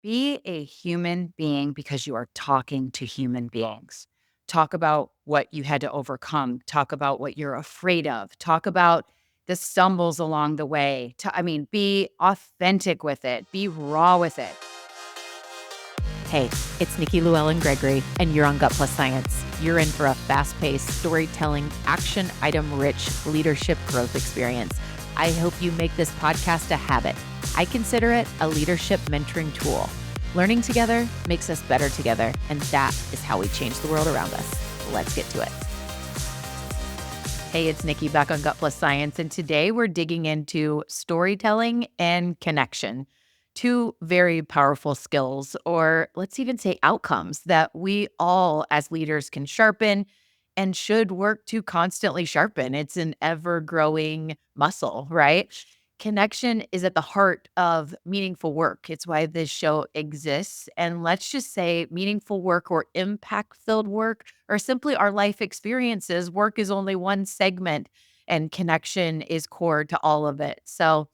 Be a human being because you are talking to human beings. Talk about what you had to overcome. Talk about what you're afraid of. Talk about the stumbles along the way. Be authentic with it. Be raw with it. Hey, it's Nikki, Llewellyn Gregory, and you're on Gut Plus Science. You're in for a fast-paced, storytelling, action item-rich leadership growth experience. I hope you make this podcast a habit. I consider it a leadership mentoring tool. Learning together makes us better together, and that is how we change the world around us. Let's get to it. Hey, it's Nikki back on Gut Plus Science, and today we're digging into storytelling and connection. Two very powerful skills, or let's even say outcomes, that we all as leaders can sharpen and should work to constantly sharpen. It's an ever-growing muscle, right? Connection is at the heart of meaningful work. It's why this show exists. And let's just say meaningful work or impact-filled work or simply our life experiences, work is only one segment and connection is core to all of it. So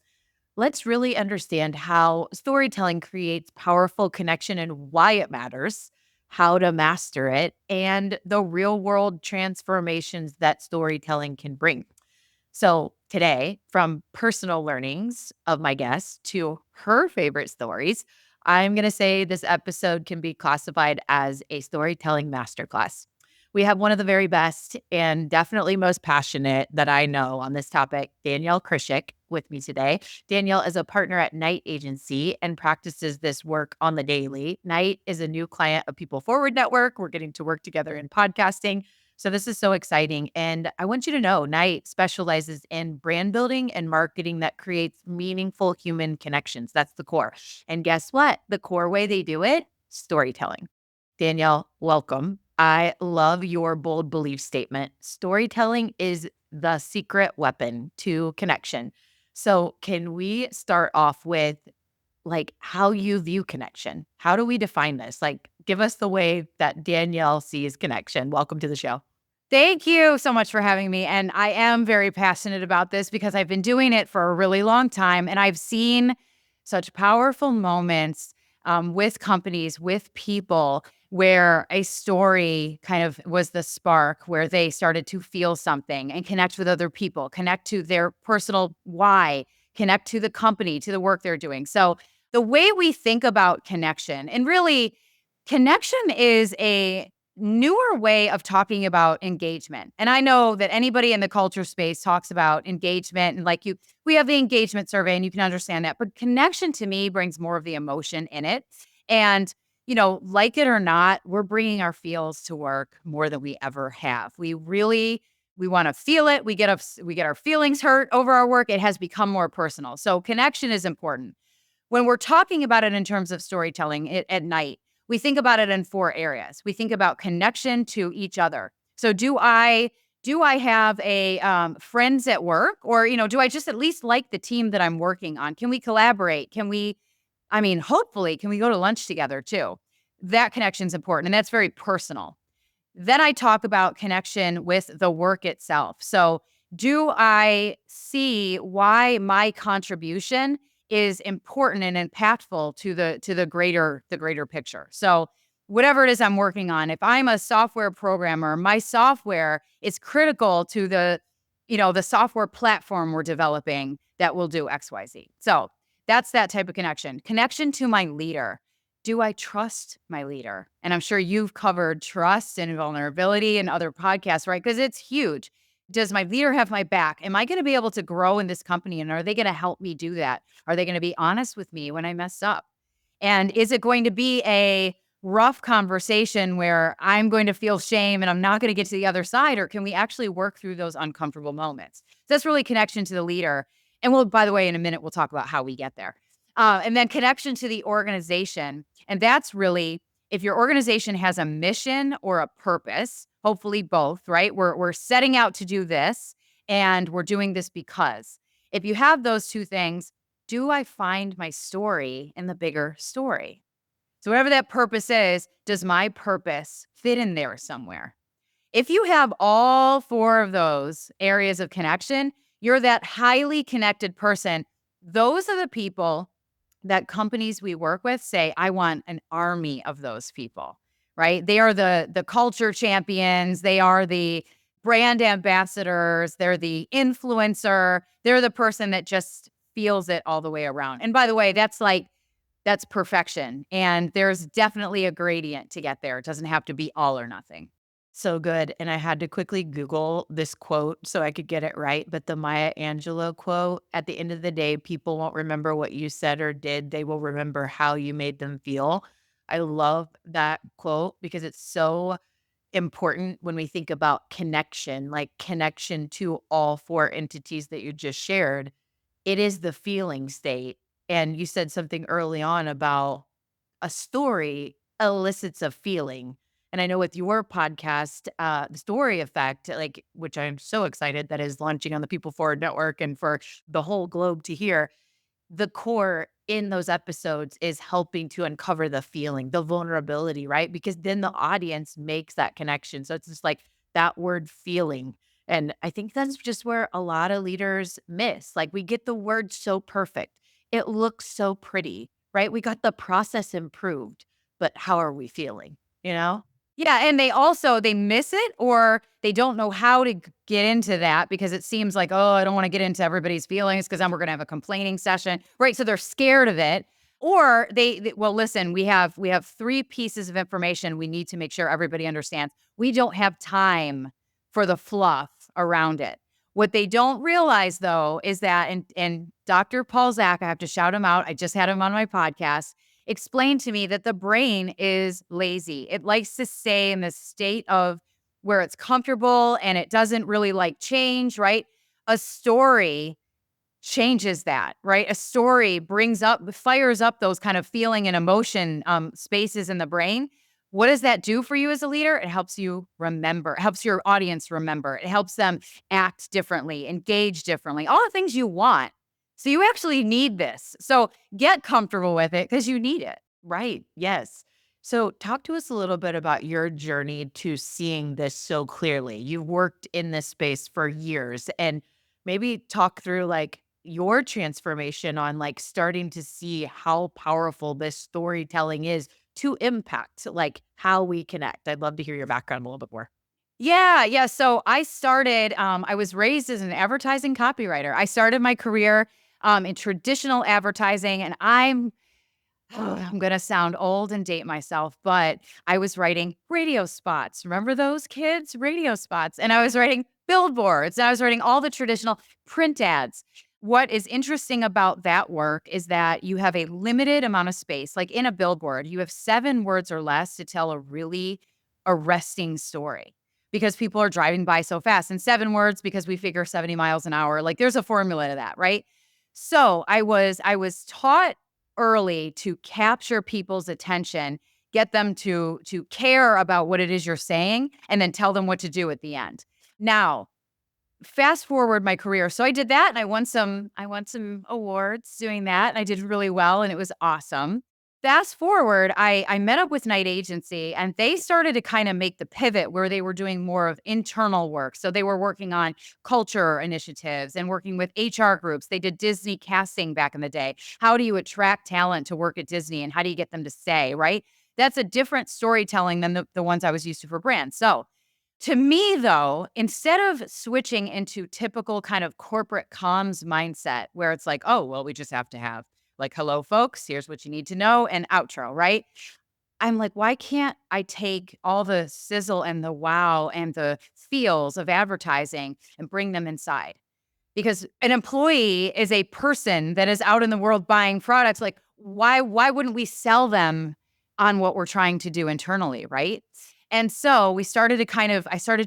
let's really understand how storytelling creates powerful connection and why it matters, how to master it, and the real world transformations that storytelling can bring. So, today, from personal learnings of my guest to her favorite stories, I'm going to say this episode can be classified as a storytelling masterclass. We have one of the very best and definitely most passionate that I know on this topic, Danielle Krischik, with me today. Danielle is a partner at Knight Agency and practices this work on the daily. Knight is a new client of People Forward Network. We're getting to work together in podcasting. So this is so exciting. And I want you to know Knight specializes in brand building and marketing that creates meaningful human connections. That's the core. And guess what? The core way they do it, storytelling. Danielle, welcome. I love your bold belief statement. Storytelling is the secret weapon to connection. So can we start off with how you view connection? How do we define this? Give us the way that Danielle sees connection. Welcome to the show. Thank you so much for having me. And I am very passionate about this because I've been doing it for a really long time. And I've seen such powerful moments with companies, with people, where a story kind of was the spark where they started to feel something and connect with other people, connect to their personal why, connect to the company, to the work they're doing. So the way we think about connection, and really, connection is a newer way of talking about engagement. And I know that anybody in the culture space talks about engagement and we have the engagement survey and you can understand that. But connection to me brings more of the emotion in it. And, like it or not, we're bringing our feels to work more than we ever have. We want to feel it. We get our feelings hurt over our work. It has become more personal. So connection is important. When we're talking about it in terms of storytelling at Knight, we think about it in 4 areas. We think about connection to each other. So do I have a friends at work, or do I just at least like the team that I'm working on? Can we collaborate? Hopefully, can we go to lunch together too? That connection's important, and that's very personal. Then I talk about connection with the work itself. So do I see why my contribution is important and impactful to the greater picture? So whatever it is I'm working on, if I'm a software programmer, my software is critical to the software platform we're developing that will do XYZ. So that's that type of connection. Connection to my leader. Do I trust my leader? And I'm sure you've covered trust and vulnerability in other podcasts, right? Because it's huge. Does my leader have my back? Am I going to be able to grow in this company? And are they going to help me do that? Are they going to be honest with me when I mess up? And is it going to be a rough conversation where I'm going to feel shame and I'm not going to get to the other side? Or can we actually work through those uncomfortable moments? So that's really connection to the leader. And by the way, in a minute, we'll talk about how we get there. And then connection to the organization. And that's really, if your organization has a mission or a purpose, hopefully both, right? We're setting out to do this and we're doing this because. If you have those two things, do I find my story in the bigger story? So whatever that purpose is, does my purpose fit in there somewhere? If you have all 4 of those areas of connection, you're that highly connected person. Those are the people that companies we work with say, I want an army of those people, right? They are the culture champions. They are the brand ambassadors. They're the influencer. They're the person that just feels it all the way around. And by the way, that's perfection. And there's definitely a gradient to get there. It doesn't have to be all or nothing. So good. And I had to quickly Google this quote so I could get it right. But the Maya Angelou quote, at the end of the day, people won't remember what you said or did. They will remember how you made them feel. I love that quote because it's so important when we think about connection, like connection to all four entities that you just shared. It is the feeling state. And you said something early on about a story elicits a feeling. And I know with your podcast, the story effect, like, which I'm so excited that is launching on the People Forward Network and for the whole globe to hear, the core in those episodes is helping to uncover the feeling, the vulnerability, right? Because then the audience makes that connection. So it's just like that word feeling. And I think that's just where a lot of leaders miss. Like we get the word so perfect. It looks so pretty, right? We got the process improved, but how are we feeling? You know? Yeah, and they miss it or they don't know how to get into that because it seems like, oh, I don't want to get into everybody's feelings because then we're going to have a complaining session, right? So they're scared of it, or well, listen, we have three pieces of information we need to make sure everybody understands. We don't have time for the fluff around it. What they don't realize though is that, and Dr. Paul Zak, I have to shout him out. I just had him on my podcast explained to me that the brain is lazy. It likes to stay in this state of where it's comfortable and it doesn't really like change, right? A story changes that, right? A story fires up those kind of feeling and emotion spaces in the brain. What does that do for you as a leader? It helps you remember. It helps your audience remember. It helps them act differently, engage differently, all the things you want. So you actually need this. So get comfortable with it because you need it. Right. Yes. So, talk to us a little bit about your journey to seeing this so clearly. You've worked in this space for years and maybe talk through like your transformation on like starting to see how powerful this storytelling is to impact like how we connect. I'd love to hear your background a little bit more. Yeah. So I was raised as an advertising copywriter. I started my career in traditional advertising, and I'm going to sound old and date myself, but I was writing radio spots. Remember those kids? Radio spots. And I was writing billboards, and I was writing all the traditional print ads. What is interesting about that work is that you have a limited amount of space. Like in a billboard, you have 7 words or less to tell a really arresting story because people are driving by so fast. And 7 words because we figure 70 miles an hour. Like there's a formula to that, right? So I was taught early to capture people's attention, get them to care about what it is you're saying, and then tell them what to do at the end. Now, fast forward my career. So I did that and I won some awards doing that. And I did really well and it was awesome. Fast forward, I met up with Night Agency and they started to kind of make the pivot where they were doing more of internal work. So they were working on culture initiatives and working with HR groups. They did Disney casting back in the day. How do you attract talent to work at Disney and how do you get them to stay, right? That's a different storytelling than the ones I was used to for brands. So to me, though, instead of switching into typical kind of corporate comms mindset where it's like, oh, well, we just have to have like, hello, folks, here's what you need to know and outro, right? I'm like, why can't I take all the sizzle and the wow and the feels of advertising and bring them inside? Because an employee is a person that is out in the world buying products. Like, why wouldn't we sell them on what we're trying to do internally, right? And so I started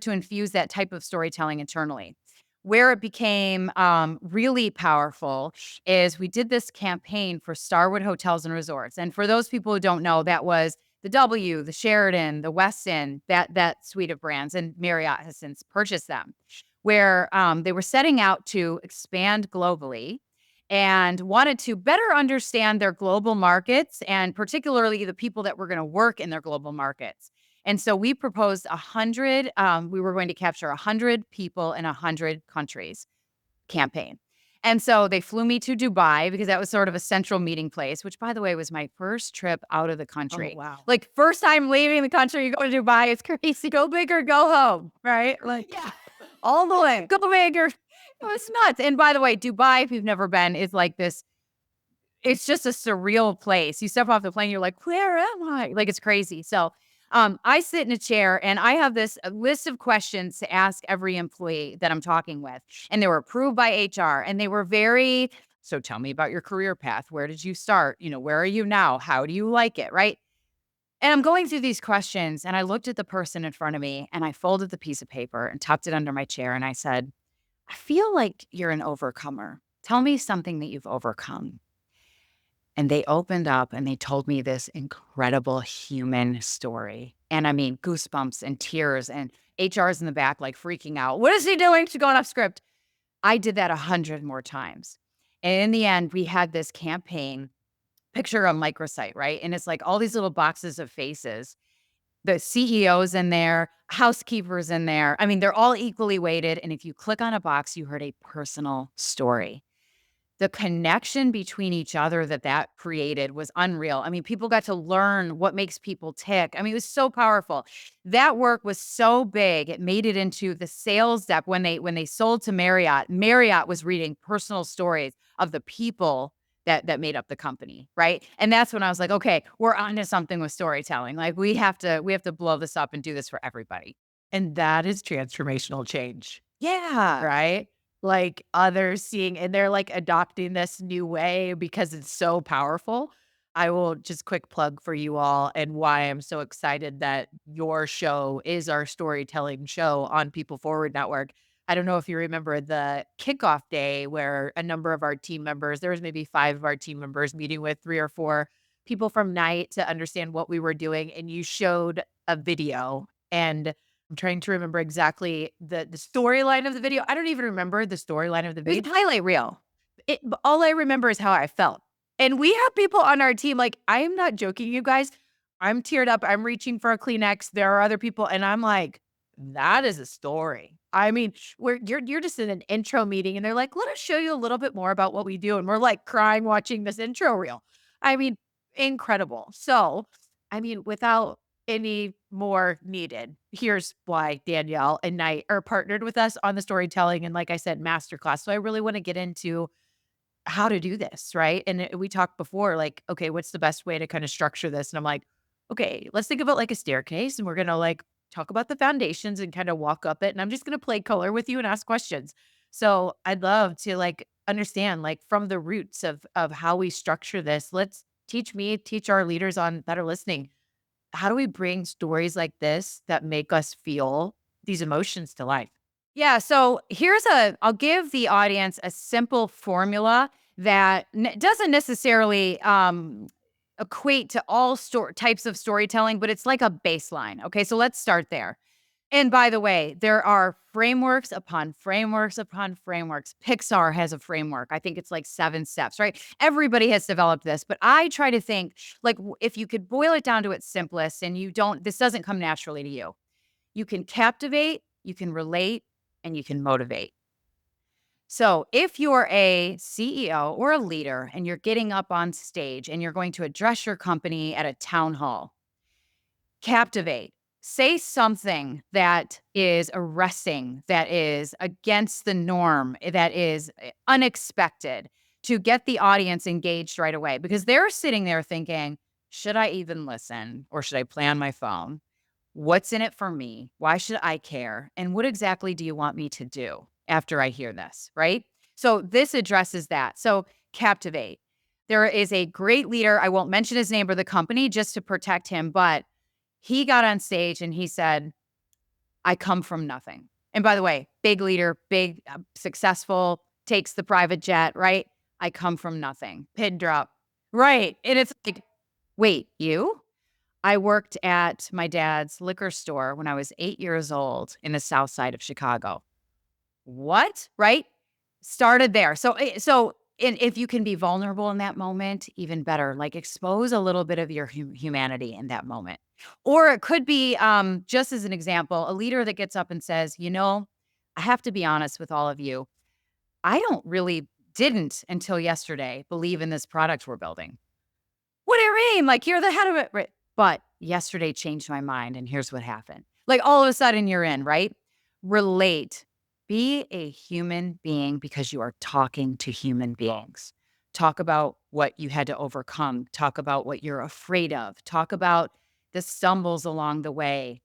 to infuse that type of storytelling internally. Where it became really powerful is we did this campaign for Starwood Hotels and Resorts. And for those people who don't know, that was the W, the Sheraton, the Westin, that suite of brands, and Marriott has since purchased them, where they were setting out to expand globally and wanted to better understand their global markets and particularly the people that were going to work in their global markets. And so we proposed 100, we were going to capture 100 people in 100 countries campaign. And so they flew me to Dubai because that was sort of a central meeting place, which, by the way, was my first trip out of the country. wow. Like, first time leaving the country, you go to Dubai, it's crazy. Go big or go home, right? Like, Yeah. all the way. Go big or it was nuts. And by the way, Dubai, if you've never been, is like this. It's just a surreal place. You step off the plane, you're like, where am I? Like, it's crazy. So I sit in a chair and I have this list of questions to ask every employee that I'm talking with. And they were approved by HR and they were very, so tell me about your career path. Where did you start? Where are you now? How do you like it? Right. And I'm going through these questions and I looked at the person in front of me and I folded the piece of paper and tucked it under my chair. And I said, I feel like you're an overcomer. Tell me something that you've overcome. And they opened up and they told me this incredible human story. And I mean, goosebumps and tears, and HR's in the back, like freaking out. What is he doing? She's going off script. I did that 100 more times. And in the end, we had this campaign, picture a microsite, right? And it's like all these little boxes of faces. The CEO's in there, housekeepers in there. I mean, they're all equally weighted. And if you click on a box, you heard a personal story. The connection between each other that created was unreal. I mean, people got to learn what makes people tick. I mean, it was so powerful. That work was so big, it made it into the sales depth. When they sold to Marriott, Marriott was reading personal stories of the people that made up the company, right? And that's when I was like, okay, we're onto something with storytelling. Like we have to blow this up and do this for everybody. And that is transformational change, Yeah. right? Like others seeing and they're like adopting this new way because it's so powerful. I will just quick plug for you all and why I'm so excited that your show is our storytelling show on People Forward Network. I don't know if you remember the kickoff day where a number of our team members, there was maybe 5 of our team members meeting with 3 or 4 people from Night to understand what we were doing. And you showed a video and I'm trying to remember exactly the storyline of the video. I don't even remember the storyline of the It was video. a highlight reel. But all I remember is how I felt. And we have people on our team, like, I am not joking, you guys. I'm teared up. I'm reaching for a Kleenex. There are other people, and I'm like, that is a story. I mean, you're just in an intro meeting, and they're like, let us show you a little bit more about what we do. And we're like crying watching this intro reel. I mean, incredible. So, I mean, without any more needed, here's why Danielle and Knight are partnered with us on the storytelling and, like I said, masterclass. So I really want to get into how to do this, right? And we talked before, like, okay, what's the best way to kind of structure this? And I'm like, okay, let's think of it like a staircase, and we're gonna like talk about the foundations and kind of walk up it. And I'm just gonna play color with you and ask questions. So I'd love to like understand, like, from the roots of how we structure this. Let's teach our leaders on that are listening. How do we bring stories like this that make us feel these emotions to life? Yeah, so I'll give the audience a simple formula that doesn't necessarily equate to all types of storytelling, but it's like a baseline. Okay, so let's start there. And by the way, there are frameworks upon frameworks upon frameworks. Pixar has a framework. I think it's like 7 steps, right? Everybody has developed this, but I try to think like if you could boil it down to its simplest and this doesn't come naturally to you. You can captivate, you can relate, and you can motivate. So, if you're a CEO or a leader and you're getting up on stage and you're going to address your company at a town hall, captivate. Say something that is arresting, that is against the norm, that is unexpected to get the audience engaged right away because they're sitting there thinking, should I even listen or should I play on my phone? What's in it for me? Why should I care? And what exactly do you want me to do after I hear this? Right. So this addresses that. So captivate. There is a great leader. I won't mention his name or the company just to protect him, but he got on stage and he said, I come from nothing. And by the way, big leader, big, successful, takes the private jet, right? I come from nothing. Pin drop. Right. And it's like, wait, you? I worked at my dad's liquor store when I was 8 years old in the south side of Chicago. What? Right? Started there. And if you can be vulnerable in that moment, even better. Like expose a little bit of your humanity in that moment. Or it could be, just as an example, a leader that gets up and says, I have to be honest with all of you. I don't really didn't until yesterday believe in this product we're building. What do you mean? Like, you're the head of it. Right. But yesterday changed my mind. And here's what happened. Like, all of a sudden you're in, right? Relate. Be a human being because you are talking to human beings. Talk about what you had to overcome. Talk about what you're afraid of. Talk about the stumbles along the way.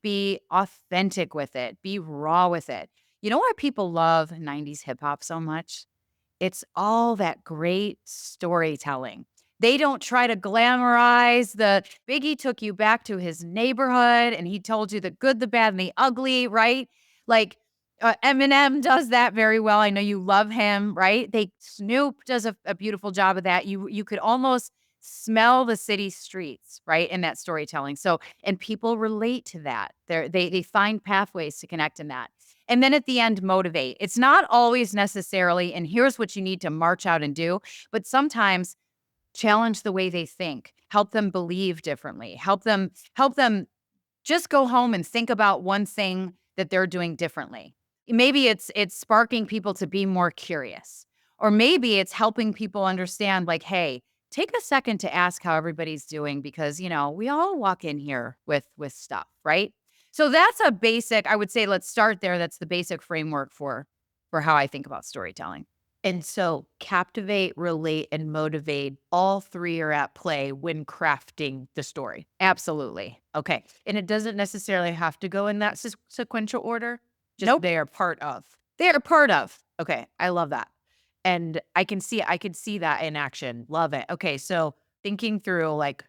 Be authentic with it. Be raw with it. You know why people love 90s hip hop so much? It's all that great storytelling. They don't try to glamorize the Biggie took you back to his neighborhood and he told you the good, the bad, and the ugly, right? Like Eminem does that very well. I know you love him, right? Snoop does a beautiful job of that. You could almost smell the city streets, right, in that storytelling. So, and people relate to that. They find pathways to connect in that. And then at the end, motivate. It's not always necessarily, and here's what you need to march out and do, but sometimes challenge the way they think, help them believe differently, help them just go home and think about one thing that they're doing differently. Maybe it's sparking people to be more curious. Or maybe it's helping people understand like, hey, take a second to ask how everybody's doing because, we all walk in here with stuff, right? So that's a basic, I would say let's start there. That's the basic framework for how I think about storytelling. And so captivate, relate, and motivate, all three are at play when crafting the story. Absolutely. Okay. And it doesn't necessarily have to go in that sequential order. Just Nope. they are part of. They are part of. Okay. I love that. And I could see that in action. Love it. Okay. So thinking through like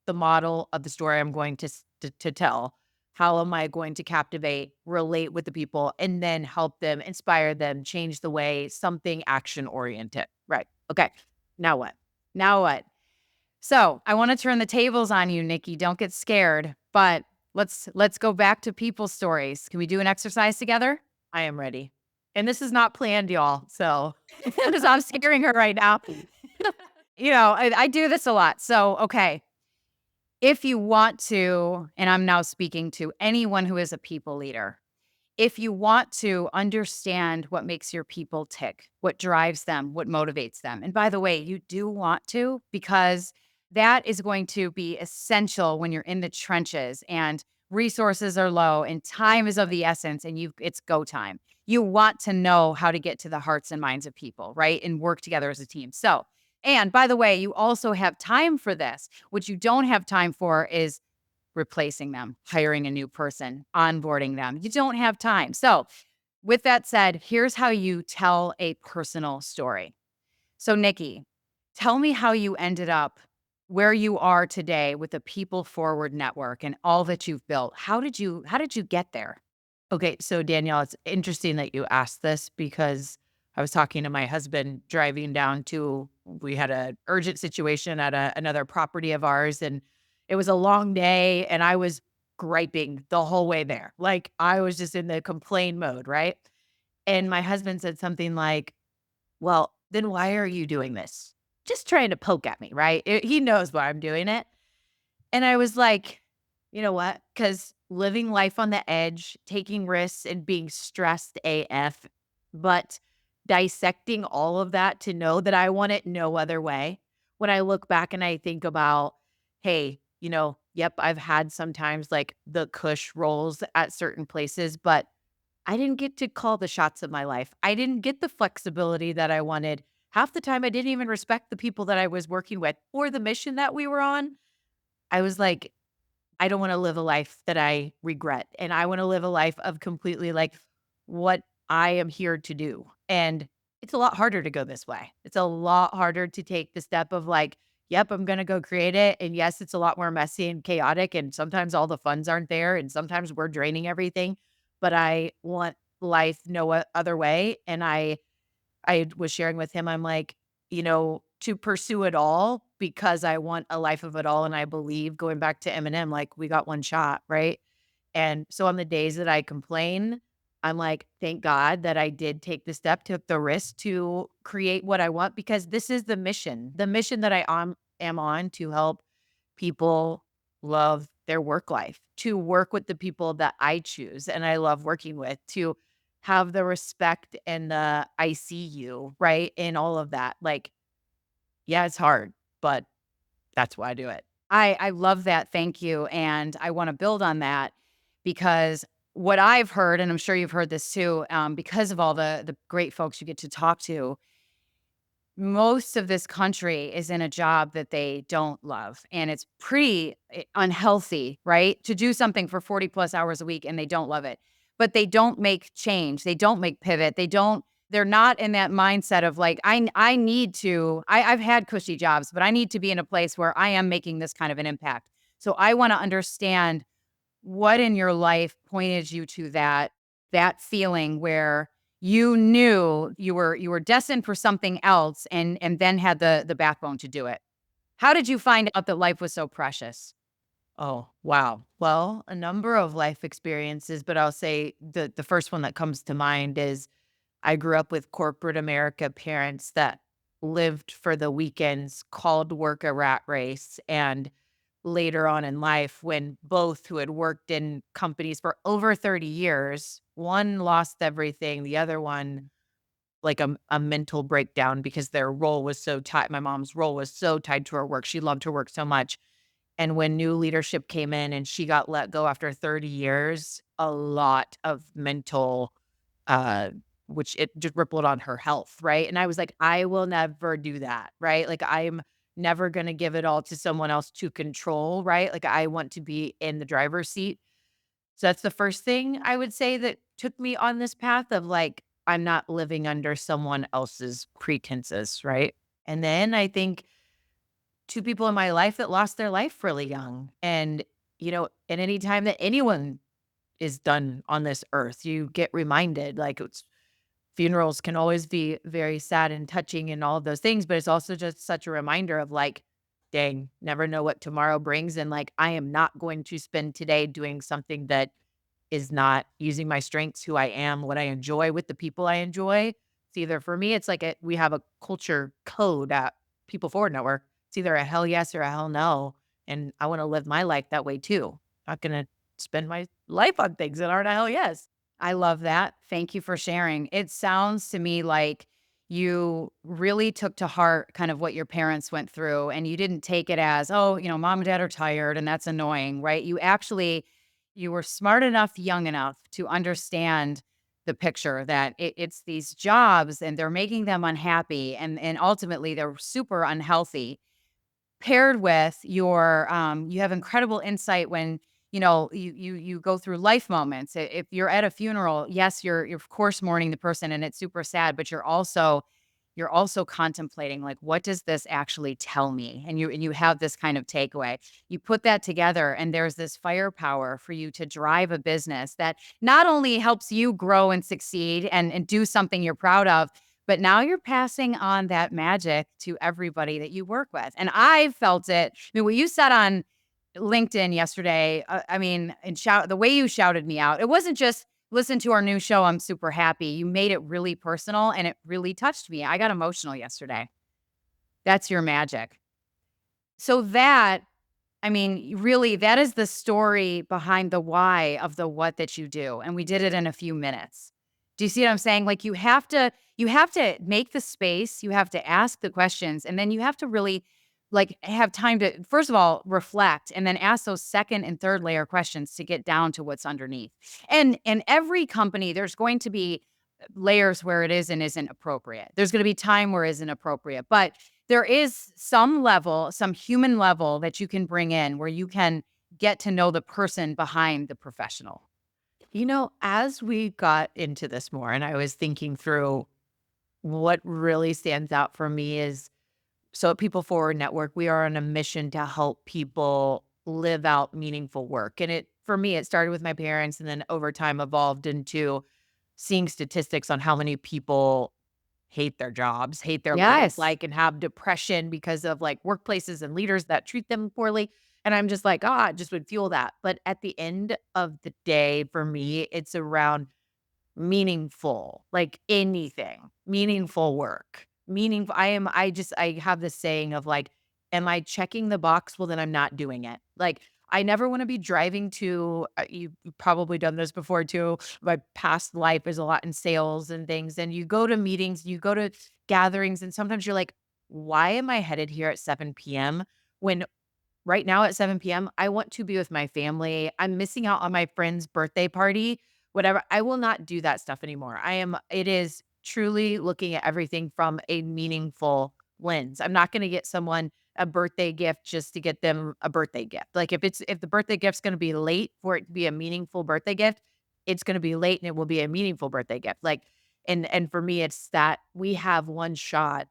the model of the story I'm going to tell, how am I going to captivate, relate with the people, and then help them, inspire them, change the way, something action oriented. Right. Okay. Now what? Now what? So I want to turn the tables on you, Nikki. Don't get scared. But let's go back to people stories. Can we do an exercise together? I am ready. And this is not planned, y'all. So Because I'm scaring her right now. I do this a lot. So, okay. If you want to, and I'm now speaking to anyone who is a people leader, if you want to understand what makes your people tick, what drives them, what motivates them. And by the way, you do want to, because that is going to be essential when you're in the trenches and resources are low and time is of the essence and it's go time. You want to know how to get to the hearts and minds of people, right? And work together as a team. So, and by the way, you also have time for this. What you don't have time for is replacing them, hiring a new person, onboarding them. You don't have time. So, with that said, here's how you tell a personal story. So, Nikki, tell me how you ended up where you are today with the People Forward Network and all that you've built. How did you get there? okay, so Danielle, it's interesting that you asked this because I was talking to my husband driving down to we had an urgent situation at another property of ours, and it was a long day, and I was griping the whole way there. Like, I was just in the complain mode, right? And my husband said something like, "Well, then why are you doing this?" Just trying to poke at me, right? He knows why I'm doing it. And I was like, you know what? Because living life on the edge, taking risks, and being stressed AF, but dissecting all of that to know that I want it no other way. When I look back and I think about, hey, yep, I've had sometimes like the cush rolls at certain places, but I didn't get to call the shots of my life. I didn't get the flexibility that I wanted. Half the time, I didn't even respect the people that I was working with or the mission that we were on. I was like, I don't wanna live a life that I regret, and I wanna live a life of completely, like, what I am here to do, and it's a lot harder to go this way. It's a lot harder to take the step of, like, "Yep, I'm gonna go create it," and yes, it's a lot more messy and chaotic, and sometimes all the funds aren't there, and sometimes we're draining everything, but I want life no other way, and I was sharing with him, I'm like, to pursue it all because I want a life of it all. And I believe going back to Eminem, like we got one shot, right? And so on the days that I complain, I'm like, thank God that I did take the step, took the risk to create what I want because this is the mission that am on to help people love their work life, to work with the people that I choose and I love working with, to have the respect and the I see you, right? In all of that. Like, yeah, it's hard, but that's why I do it. I love that. Thank you. And I want to build on that because what I've heard, and I'm sure you've heard this too, because of all the great folks you get to talk to, most of this country is in a job that they don't love, and it's pretty unhealthy, right? To do something for 40 plus hours a week and they don't love it, but they don't make change. They don't make pivot. They're not in that mindset of like, I need to, I've had cushy jobs, but I need to be in a place where I am making this kind of an impact. So I want to understand what in your life pointed you to that feeling where you knew you were destined for something else and then had the backbone to do it? How did you find out that life was so precious? Oh, wow. Well, a number of life experiences, but I'll say the first one that comes to mind is I grew up with corporate America parents that lived for the weekends, called work a rat race. And later on in life, when both who had worked in companies for over 30 years, one lost everything, the other one like a mental breakdown because their role was so tied. My mom's role was so tied to her work. She loved her work so much. And when new leadership came in and she got let go after 30 years, a lot of mental uh, which it just rippled on her health, right? And I was like, I will never do that, right? Like, I'm never gonna give it all to someone else to control, right? Like, I want to be in the driver's seat. So that's the first thing I would say that took me on this path of like, I'm not living under someone else's pretenses, right? And then I think two people in my life that lost their life really young. And, at any time that anyone is done on this earth, you get reminded like funerals can always be very sad and touching and all of those things, but it's also just such a reminder of like, dang, never know what tomorrow brings. And like, I am not going to spend today doing something that is not using my strengths, who I am, what I enjoy with the people I enjoy. It's either for me, it's like we have a culture code at People Forward Network. It's either a hell yes or a hell no. And I want to live my life that way too. Not going to spend my life on things that aren't a hell yes. I love that. Thank you for sharing. It sounds to me like you really took to heart kind of what your parents went through and you didn't take it as, oh, mom and dad are tired and that's annoying, right? You were smart enough, young enough to understand the picture that it's these jobs and they're making them unhappy and ultimately they're super unhealthy paired with you have incredible insight when you go through life moments. If you're at a funeral, yes, you're of course mourning the person and it's super sad, but you're also contemplating like, what does this actually tell me? And you have this kind of takeaway. You put that together and there's this firepower for you to drive a business that not only helps you grow and succeed and do something you're proud of, but now you're passing on that magic to everybody that you work with. And I felt it. I mean, what you said on LinkedIn yesterday, I mean, and the way you shouted me out, it wasn't just listen to our new show. I'm super happy. You made it really personal and it really touched me. I got emotional yesterday. That's your magic. So I mean, really, that is the story behind the why of the what that you do. And we did it in a few minutes. Do you see what I'm saying? Like you have to make the space, you have to ask the questions, and then you have to really like have time to first of all reflect and then ask those second and third layer questions to get down to what's underneath. And every company, there's going to be layers where it is and isn't appropriate. There's going to be time where it isn't appropriate. But there is some level, some human level that you can bring in where you can get to know the person behind the professional. As we got into this more and I was thinking through what really stands out for me is so at People Forward Network, we are on a mission to help people live out meaningful work. And for me, it started with my parents and then over time evolved into seeing statistics on how many people hate their jobs, hate their life, Yes. like, and have depression because of like workplaces and leaders that treat them poorly. And I'm just like, it just would fuel that. But at the end of the day, for me, it's around meaningful, like anything, meaningful work. Meaningful. I have this saying of like, am I checking the box? Well, then I'm not doing it. Like, I never want to be driving to, you've probably done this before too. My past life is a lot in sales and things. And you go to meetings, you go to gatherings, and sometimes you're like, why am I headed here at 7 p.m. when right now at 7 p.m., I want to be with my family. I'm missing out on my friend's birthday party, whatever. I will not do that stuff anymore. It is truly looking at everything from a meaningful lens. I'm not going to get someone a birthday gift just to get them a birthday gift. Like if the birthday gift's going to be late for it to be a meaningful birthday gift, it's going to be late and it will be a meaningful birthday gift. Like, and for me, it's that we have one shot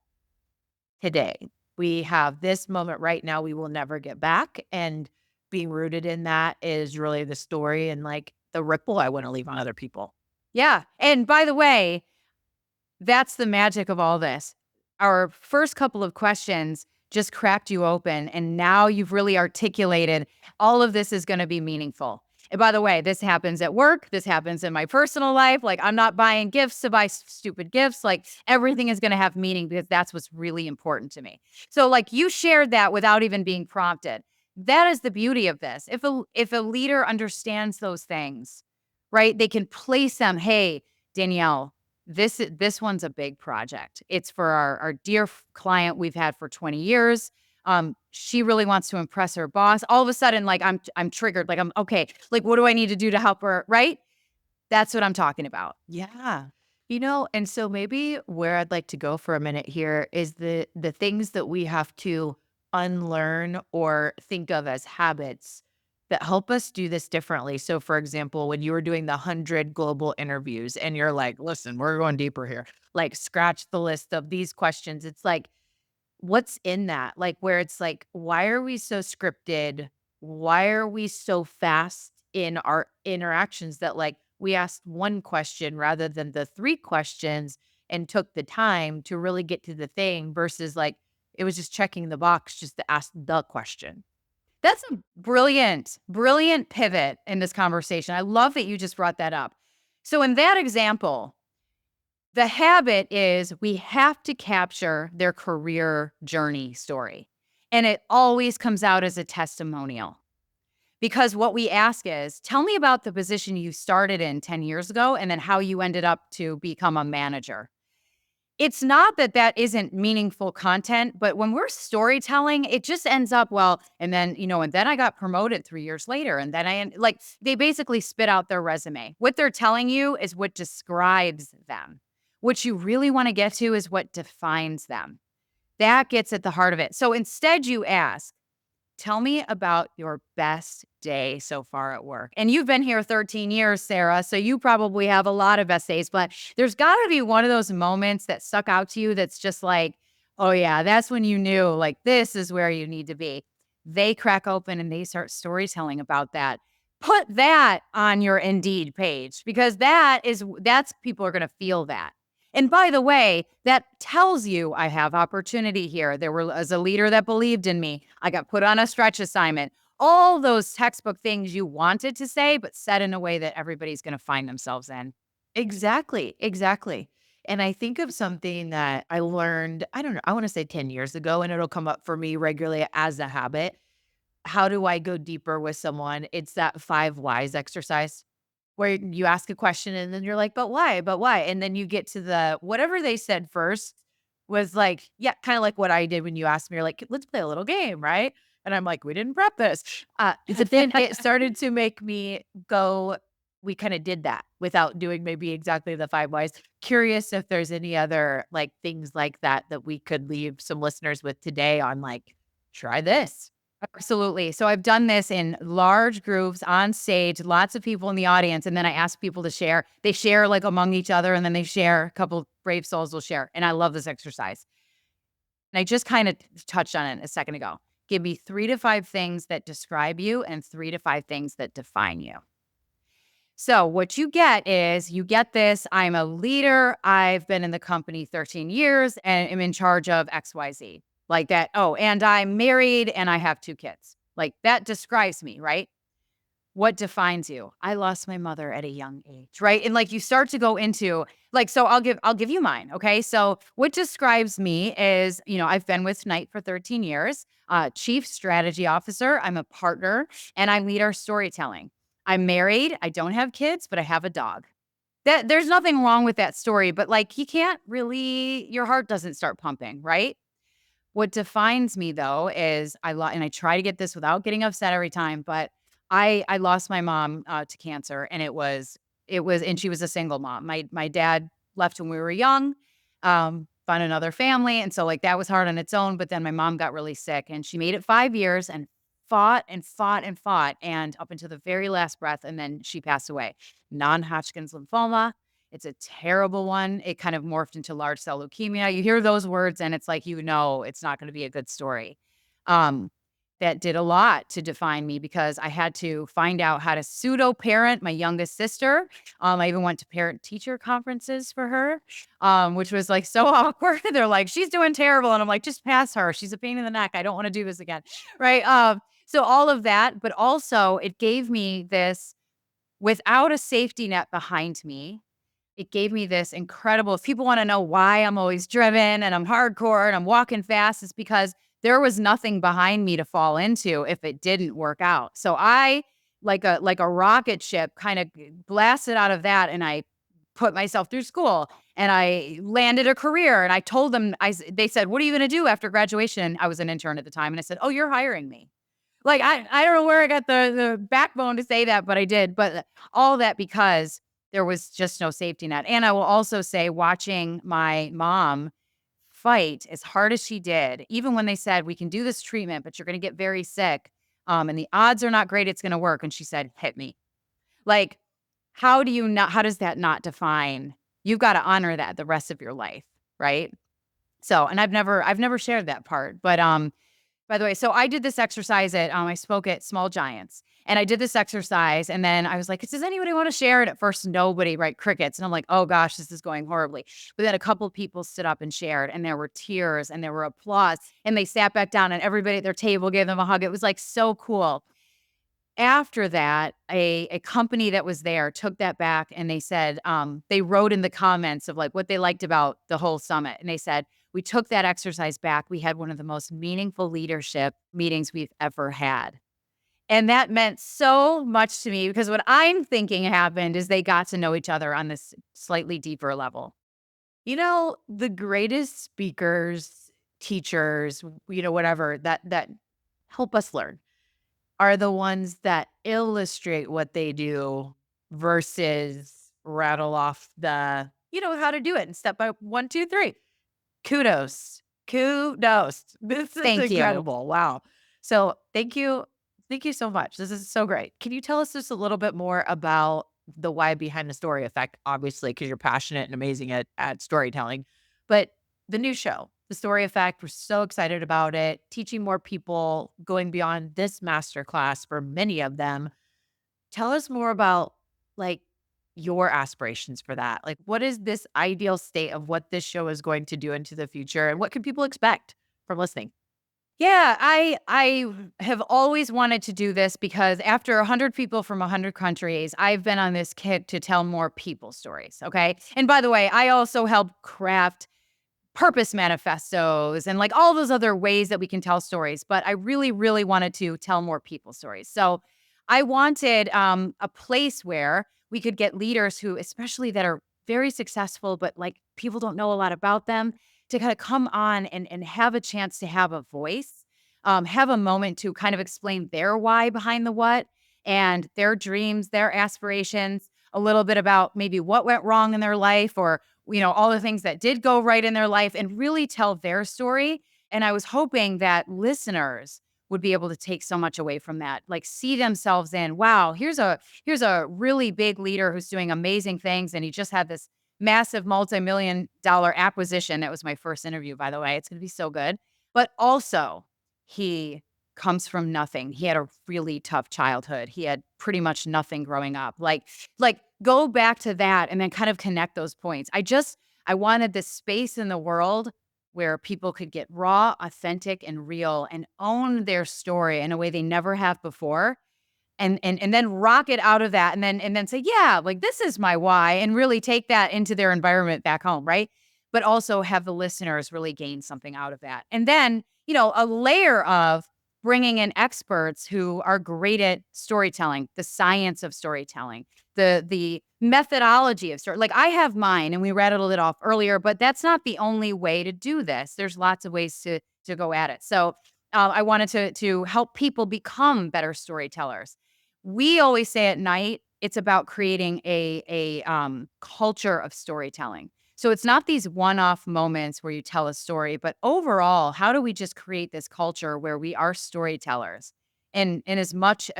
today. We have this moment right now we will never get back, and being rooted in that is really the story and, like, the ripple I wanna leave on other people. Yeah. And by the way, that's the magic of all this. Our first couple of questions just cracked you open, and now you've really articulated all of this is going to be meaningful. And by the way, this happens at work. This happens in my personal life. Like, I'm not buying gifts to buy stupid gifts. Like, everything is going to have meaning because that's what's really important to me. So, like, you shared that without even being prompted. That is the beauty of this. If a leader understands those things, right, they can place them. Hey, Danielle, this one's a big project. It's for our dear client we've had for 20 years. She really wants to impress her boss. All of a sudden, like I'm triggered. Like I'm okay. Like, what do I need to do to help her? Right? That's what I'm talking about. Yeah. And so maybe where I'd like to go for a minute here is the things that we have to unlearn or think of as habits that help us do this differently. So for example, when you were doing the 100 global interviews and you're like, listen, we're going deeper here. Like scratch the list of these questions. It's like, what's in that? Like, where it's like, why are we so scripted? Why are we so fast in our interactions that, like, we asked one question rather than the three questions and took the time to really get to the thing versus like it was just checking the box just to ask the question. That's a brilliant pivot in this conversation. I love that you just brought that up. So in that example, the habit is we have to capture their career journey story. And it always comes out as a testimonial. Because what we ask is, tell me about the position you started in 10 years ago and then how you ended up to become a manager. It's not that that isn't meaningful content, but when we're storytelling, it just ends up, well, and then, and then I got promoted 3 years later. And then like, they basically spit out their resume. What they're telling you is what describes them. What you really want to get to is what defines them. That gets at the heart of it. So instead, you ask, tell me about your best day so far at work. And you've been here 13 years, Sarah, so you probably have a lot of best days, but there's got to be one of those moments that stuck out to you that's just like, oh, yeah, that's when you knew, like, this is where you need to be. They crack open and they start storytelling about that. Put that on your Indeed page because that's people are going to feel that. And by the way, that tells you I have opportunity here. There was a leader that believed in me. I got put on a stretch assignment. All those textbook things you wanted to say, but said in a way that everybody's going to find themselves in. Exactly, exactly. And I think of something that I learned, I don't know, I want to say 10 years ago, and it'll come up for me regularly as a habit. How do I go deeper with someone? It's that 5 whys exercise where you ask a question and then you're like, but why? But why? And then you get to the whatever they said first was like, yeah, kind of like what I did when you asked me, you're like, let's play a little game, right? And I'm like, we didn't prep this. But then it started to make me go, we kind of did that without doing maybe exactly the 5 whys. Curious if there's any other like things like that that we could leave some listeners with today on like, try this. Absolutely. So I've done this in large groups on stage, lots of people in the audience, and then I ask people to share. They share like among each other, and then they share. A couple brave souls will share. And I love this exercise. And I just kind of touched on it a second ago. Give me 3 to 5 things that describe you and 3 to 5 things that define you. So what you get is you get this. I'm a leader. I've been in the company 13 years and am in charge of XYZ. Like that. Oh, and I'm married and I have 2 kids. Like that describes me, right? What defines you? I lost my mother at a young age, right? And like you start to go into like, so I'll give you mine. Okay. So what describes me is, I've been with Knight for 13 years, chief strategy officer. I'm a partner and I lead our storytelling. I'm married. I don't have kids, but I have a dog. That there's nothing wrong with that story, but like you can't really, your heart doesn't start pumping, right? What defines me though is and I try to get this without getting upset every time, but I lost my mom to cancer, and and she was a single mom. My dad left when we were young, found another family, and so like that was hard on its own. But then my mom got really sick, and she made it 5 years and fought and fought and fought, and up until the very last breath, and then she passed away. Non-Hodgkin's lymphoma. It's a terrible one. It kind of morphed into large cell leukemia. You hear those words and it's like, it's not going to be a good story. Um, that did a lot to define me because I had to find out how to pseudo parent my youngest sister. I even went to parent teacher conferences for her, which was like so awkward. They're like, she's doing terrible. And I'm like, just pass her. She's a pain in the neck. I don't want to do this again. Right. So all of that, but also it gave me this without a safety net behind me. It gave me this incredible, if people wanna know why I'm always driven and I'm hardcore and I'm walking fast, it's because there was nothing behind me to fall into if it didn't work out. So I, like a rocket ship, kinda blasted out of that, and I put myself through school, and I landed a career, and I told them, they said, "What are you gonna do after graduation?" I was an intern at the time, and I said, "Oh, you're hiring me." Like, I don't know where I got the backbone to say that, but I did. But all that because there was just no safety net. And I will also say watching my mom fight as hard as she did, even when they said, "We can do this treatment, but you're gonna get very sick, and the odds are not great it's gonna work," and she said, "Hit me." Like, how does that not define you've gotta honor that the rest of your life, right? So, and I've never shared that part, but, by the way, so I did this exercise I spoke at Small Giants, and I did this exercise, and then I was like, "Does anybody wanna share it?" At first, nobody, right? Crickets, and I'm like, "Oh gosh, this is going horribly." But then a couple people stood up and shared, and there were tears, and there were applause, and they sat back down, and everybody at their table gave them a hug. It was, like, so cool. After that, a company that was there took that back and they said, they wrote in the comments of like what they liked about the whole summit. And they said, we took that exercise back. We had one of the most meaningful leadership meetings we've ever had. And that meant so much to me because what I'm thinking happened is they got to know each other on this slightly deeper level. The greatest speakers, teachers, whatever that help us learn are the ones that illustrate what they do versus rattle off how to do it and step by 1, 2, 3. Kudos. Kudos. This is Thank you. incredible. Wow. So thank you. Thank you so much. This is so great. Can you tell us just a little bit more about the why behind the story effect? Obviously, because you're passionate and amazing at storytelling. But the new show, the story effect, we're so excited about it. Teaching more people, going beyond this masterclass for many of them. Tell us more about like your aspirations for that. Like, what is this ideal state of what this show is going to do into the future, and what can people expect from listening? Yeah, I have always wanted to do this because after 100 people from 100 countries, I've been on this kick to tell more people stories, okay? And by the way, I also help craft purpose manifestos and like all those other ways that we can tell stories, but I really really wanted to tell more people stories. So, I wanted a place where we could get leaders who especially that are very successful but like people don't know a lot about them to kind of come on and have a chance to have a voice, have a moment to kind of explain their why behind the what and their dreams, their aspirations, a little bit about maybe what went wrong in their life or all the things that did go right in their life and really tell their story. And I was hoping that listeners would be able to take so much away from that, like see themselves in, wow, here's a really big leader who's doing amazing things. And he just had this massive multi-million-dollar acquisition. That was my first interview, by the way. It's going to be so good. But also, he comes from nothing. He had a really tough childhood. He had pretty much nothing growing up. Like go back to that and then kind of connect those points. I wanted this space in the world where people could get raw, authentic, and real and own their story in a way they never have before. and then rocket out of that, and then say, yeah, like this is my why, and really take that into their environment back home, right? But also have the listeners really gain something out of that. And then, a layer of bringing in experts who are great at storytelling, the science of storytelling, the methodology of story. Like I have mine, and we rattled it off earlier, but that's not the only way to do this. There's lots of ways to go at it. So I wanted to help people become better storytellers. We always say at night, it's about creating a culture of storytelling. So it's not these one-off moments where you tell a story, but overall, how do we just create this culture where we are storytellers in as much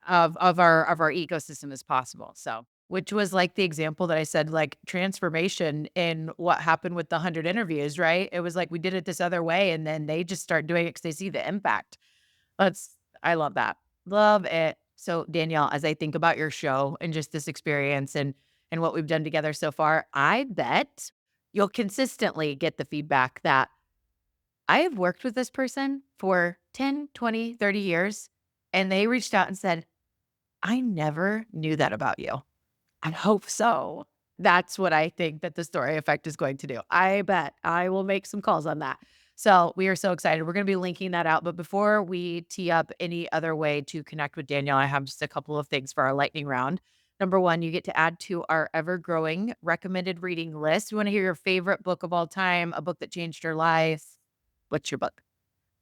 of our ecosystem as possible? So Which was like the example that I said, like transformation in what happened with the 100 interviews, right? It was like we did it this other way, and then they just start doing it because they see the impact. I love that. Love it. So Danielle, as I think about your show and just this experience and what we've done together so far, I bet you'll consistently get the feedback that I have worked with this person for 10, 20, 30 years, and they reached out and said, I never knew that about you. I hope so. That's what I think that the story effect is going to do. I bet I will make some calls on that. So we are so excited. We're going to be linking that out. But before we tee up any other way to connect with Danielle, I have just a couple of things for our lightning round. Number one, you get to add to our ever growing recommended reading list. We want to hear your favorite book of all time, a book that changed your life. What's your book?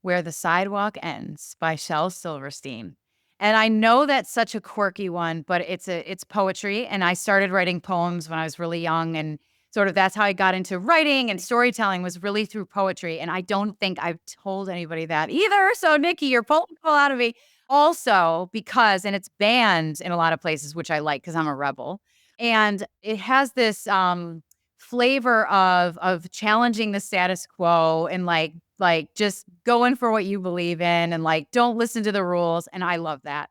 Where the Sidewalk Ends by Shel Silverstein. And I know that's such a quirky one, but it's poetry. And I started writing poems when I was really young. And sort of that's how I got into writing and storytelling, was really through poetry. And I don't think I've told anybody that either. So Nikki, you're pulling the hell out of me. Also, because, and it's banned in a lot of places, which I like because I'm a rebel. And it has this flavor of challenging the status quo, and like just going for what you believe in, and like don't listen to the rules, and I love that.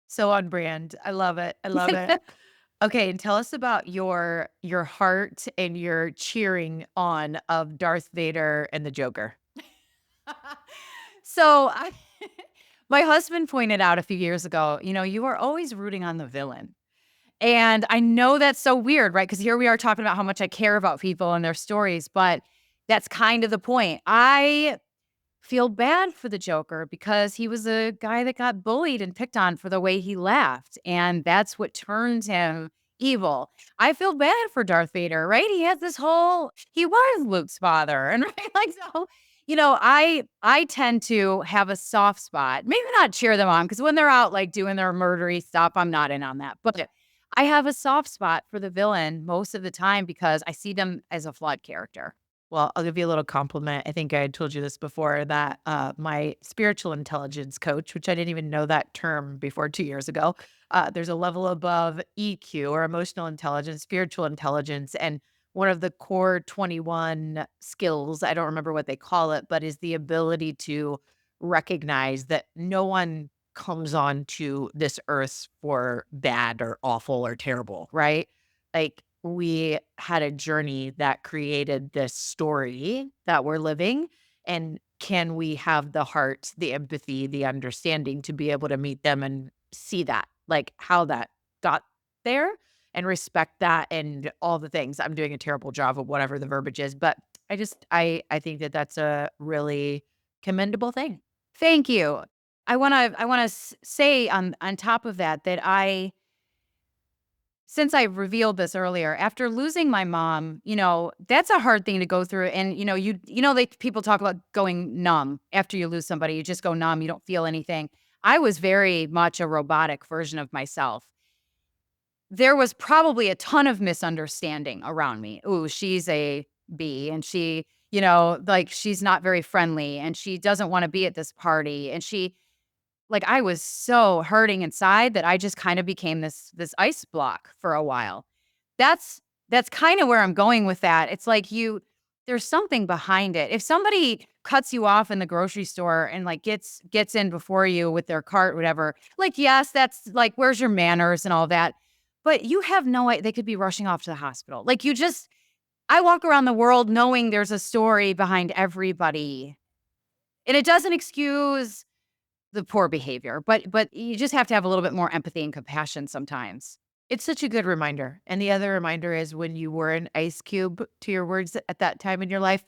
So on brand. I love it. I love it. Okay, and tell us about your heart and your cheering on of Darth Vader and the Joker. So my husband pointed out a few years ago, you are always rooting on the villain. And I know that's so weird, right? Because here we are talking about how much I care about people and their stories, but that's kind of the point. I feel bad for the Joker because he was a guy that got bullied and picked on for the way he laughed, and that's what turned him evil. I feel bad for Darth Vader, right? He was Luke's father, and right, like so. I tend to have a soft spot. Maybe not cheer them on, because when they're out like doing their murdery stuff, I'm not in on that. But I have a soft spot for the villain most of the time because I see them as a flawed character. Well, I'll give you a little compliment. I think I had told you this before that my spiritual intelligence coach, which I didn't even know that term before 2 years ago, there's a level above EQ or emotional intelligence, spiritual intelligence. And one of the core 21 skills, I don't remember what they call it, but is the ability to recognize that no one comes onto this earth for bad or awful or terrible, right? Like we had a journey that created this story that we're living. And can we have the heart, the empathy, the understanding to be able to meet them and see that, like how that got there and respect that and all the things. I'm doing a terrible job of whatever the verbiage is, but I think that that's a really commendable thing. Thank you. I want to say on top of that that since I revealed this earlier, after losing my mom, that's a hard thing to go through. And people talk about going numb after you lose somebody. You just go numb. You don't feel anything. I was very much a robotic version of myself. There was probably a ton of misunderstanding around me. Ooh, she's a B, and she, like she's not very friendly, and she doesn't want to be at this party, and I was so hurting inside that I just kind of became this ice block for a while. That's kind of where I'm going with that. It's like there's something behind it. If somebody cuts you off in the grocery store and like gets in before you with their cart, whatever, like, yes, that's like, where's your manners and all that. But you have no idea, they could be rushing off to the hospital. I walk around the world knowing there's a story behind everybody. And it doesn't excuse the poor behavior. But you just have to have a little bit more empathy and compassion sometimes. It's such a good reminder. And the other reminder is when you were an ice cube to your words at that time in your life,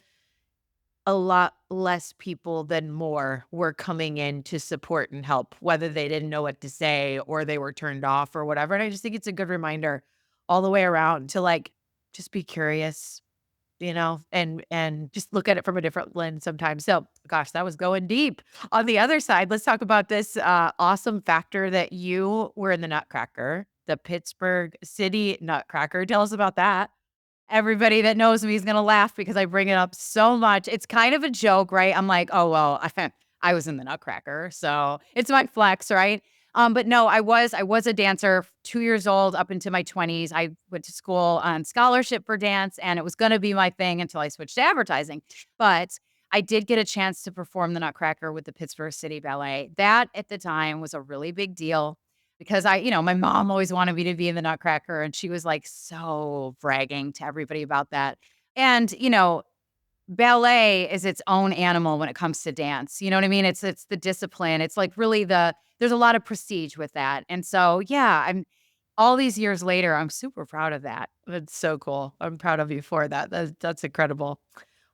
a lot less people than more were coming in to support and help, whether they didn't know what to say or they were turned off or whatever. And I just think it's a good reminder all the way around to like just be curious, and just look at it from a different lens sometimes. So, gosh, that was going deep. On the other side, let's talk about this awesome factor that you were in the Nutcracker, the Pittsburgh City Nutcracker. Tell us about that. Everybody that knows me is gonna laugh because I bring it up so much. It's kind of a joke, right? I'm like, "Oh, well, I was in the Nutcracker, so it's my flex," right? But no, I was a dancer, 2 years old up into my 20s. I went to school on scholarship for dance, and it was gonna be my thing until I switched to advertising. But I did get a chance to perform the Nutcracker with the Pittsburgh City Ballet. That, at the time, was a really big deal because my mom always wanted me to be in the Nutcracker, and she was, like, so bragging to everybody about that. And, ballet is its own animal when it comes to dance, you know what I mean? It's the discipline. It's, like, really there's a lot of prestige with that, and so, yeah, I'm all these years later, I'm super proud of that. That's so cool. I'm proud of you for that. That's incredible.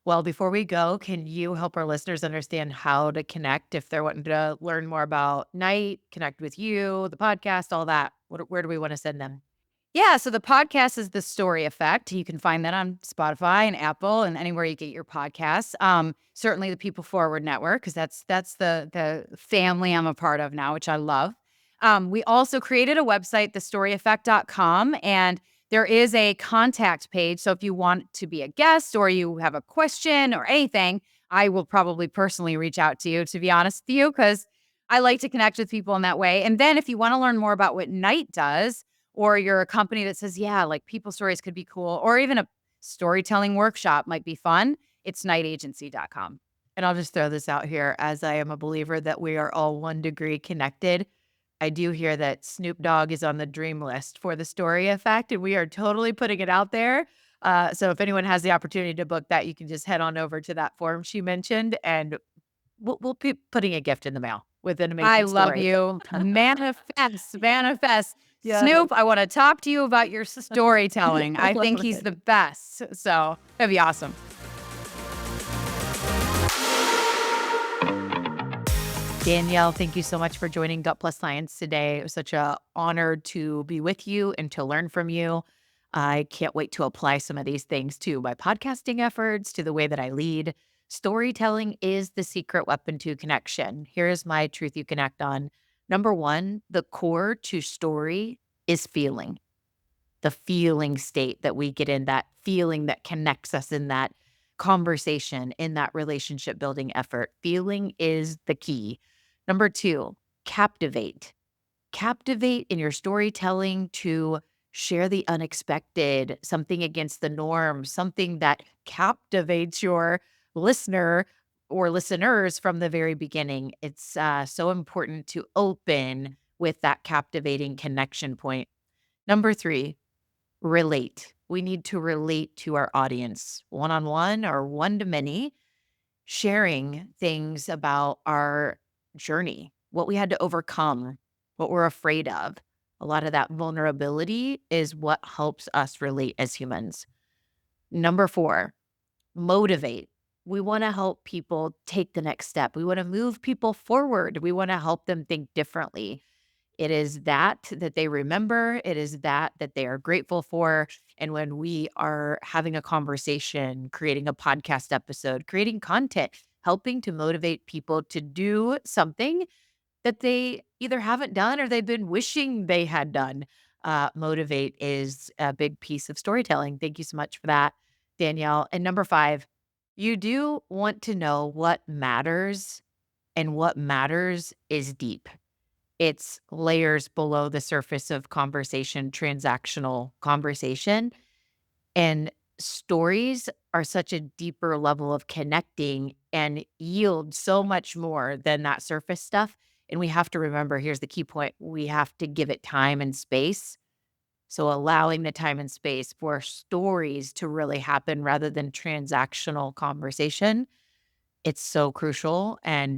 Well, before we go, can you help our listeners understand how to connect if they're wanting to learn more about Night, connect with you, the podcast, all that? Where do we want to send them? Yeah, so the podcast is The Story Effect. You can find that on Spotify and Apple and anywhere you get your podcasts. Certainly the People Forward Network, because that's the family I'm a part of now, which I love. We also created a website, thestoryeffect.com, and there is a contact page. So if you want to be a guest or you have a question or anything, I will probably personally reach out to you, to be honest with you, because I like to connect with people in that way. And then if you want to learn more about what Night does, or you're a company that says, yeah, like people stories could be cool, or even a storytelling workshop might be fun, it's nightagency.com. And I'll just throw this out here as I am a believer that we are all 1 degree connected. I do hear that Snoop Dogg is on the dream list for the Story Effect, and we are totally putting it out there. So if anyone has the opportunity to book that, you can just head on over to that form she mentioned, and we'll be putting a gift in the mail with an I amazing love story. you. Manifest, manifest. Yeah. Snoop, I want to talk to you about your storytelling. I I think love he's it. the best. So that'd be awesome. Danielle, thank you so much for joining Gut Plus Science today. It was such a honor to be with you and to learn from you. I can't wait to apply some of these things to my podcasting efforts, to the way that I lead. Storytelling is the secret weapon to connection. Here's my truth you connect on. Number one, the core to story is feeling. The feeling state that we get in, that feeling that connects us in that conversation, in that relationship building effort. Feeling is the key. Number two, captivate. Captivate in your storytelling to share the unexpected, something against the norm, something that captivates your listener or listeners from the very beginning. It's so important to open with that captivating connection point. Number three, relate. We need to relate to our audience one on one or one to many, sharing things about our journey, what we had to overcome, what we're afraid of. A lot of that vulnerability is what helps us relate as humans. Number four, motivate. We want to help people take the next step. We want to move people forward. We want to help them think differently. It is that they remember. It is that they are grateful for. And when we are having a conversation, creating a podcast episode, creating content, helping to motivate people to do something that they either haven't done or they've been wishing they had done. Motivate is a big piece of storytelling. Thank you so much for that, Danielle. And number five, you do want to know what matters, and what matters is deep. It's layers below the surface of conversation, transactional conversation. And stories are such a deeper level of connecting and yield so much more than that surface stuff. And we have to remember, here's the key point, we have to give it time and space. So allowing the time and space for stories to really happen rather than transactional conversation It's so crucial and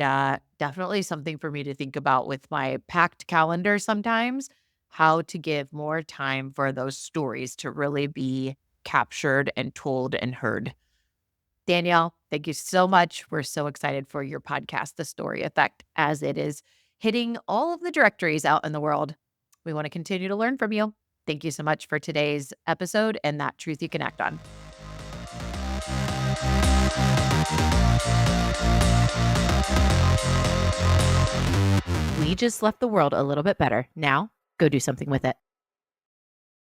definitely something for me to think about with my packed calendar sometimes, how to give more time for those stories to really be captured and told and heard. Danielle, thank you so much. We're so excited for your podcast, The Story Effect, as it is hitting all of the directories out in the world. We want to continue to learn from you. Thank you so much for today's episode and that truth you connect on. We just left the world a little bit better. Now, go do something with it.